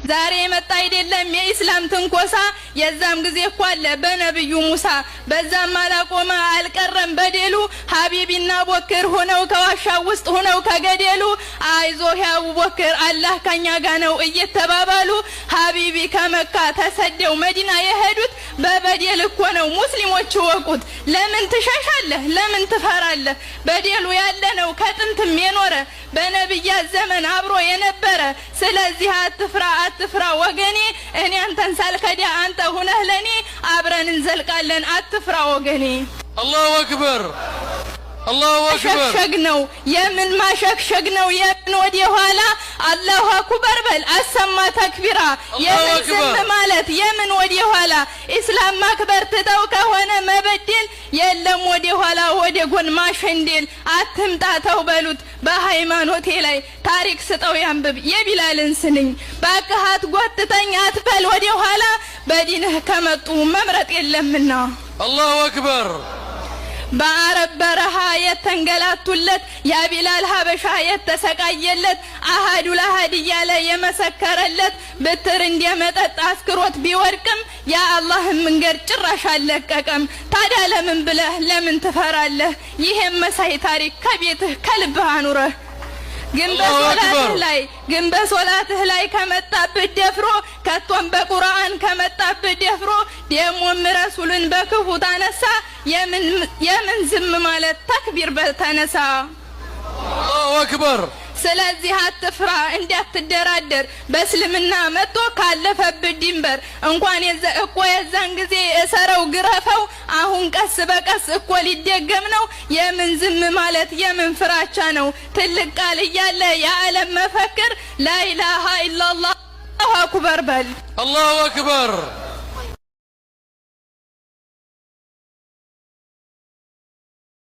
ዛሬ መጣ አይደለም የኢስላም ትንኮሳ የዛም ጊዜ እኮ አለ በነብዩ ሙሳ በዛም አላቆመ አልቀረም በደሉ ሀቢብና ቦክር ሆነው ከዋሻው ውስጥ ሆነው ከገደሉ አይዞህ ያ አቡበክር አላህ ከኛ ጋር ነው እየተባባሉ ሀቢቢ ከመካ ተሰደው መዲና የሄዱት በበደል እኮ ነው ሙስሊሞች ወቁት ለምን ትሸሻለህ ለምን ትፈራለህ በደሉ ያለ ነው ከጥንትም የኖረ በነብያ ዘመን አብሮ የነበረ ስለዚህ አትፍራ ወገኔ እኔ አንተን ሳልከዳ አንተ ሆነህ ለኔ አብረን እንዘልቃለን አትፍራ ወገኔ አላሁ አክበር አላሁ አክበር ሸግነው የምን ማሸክሸግ ነው የምን ወደ ኋላ አላሁ አክበር በል አሰማ ተክቢራ የምን ዝም ማለት የምን ወደ ኋላ ኢስላም ማክበር ትተው ከሆነ መበደል የለም ወደ ኋላ ወደ ጎን ማሸንደል አትምጣተው በሉት በሃይማኖቴ ላይ ታሪክ ስጠው ያንብብ የቢላልን ስንኝ ባካሃት ጎትተኛ አትበል ወደ ኋላ በዲንህ ከመጡ መምረጥ የለምና አላሁ አክበር በአረብ በረሃ የተንገላቱለት ያ ቢላል ሀበሻ የተሰቃየለት አሃዱ ለአሃድ እያለ የመሰከረለት ብትር እንደመጠጥ አስክሮት ቢወድቅም ያ አላህን መንገድ ጭራሽ አልለቀቀም ታዲያ ለምን ብለህ ለምን ትፈራለህ ይሄም መሳይ ታሪክ ከቤትህ ከልብህ አኑረህ ግን በሶላትህ ላይ ከመጣብህ ደፍሮ ከቶም በቁርአን ከመጣብህ ደፍሮ ደሞም ረሱልን በክፉ ታነሳ የምን ዝም ማለት ተክቢር በተነሳ አላሁ አክበር ስለዚህ አትፍራ እንዳትደራደር በእስልምና መጥቶ ካለፈብህ ድንበር እንኳን የዛን ጊዜ እሰረው ግረፈው አሁን ቀስ በቀስ እኮ ሊደገም ነው የምን ዝም ማለት የምን ፍራቻ ነው ትልቅ ቃል እያለ የዓለም መፈክር ላኢላሃ ኢላላህ አላሁ አክበር በል አላሁ አክበር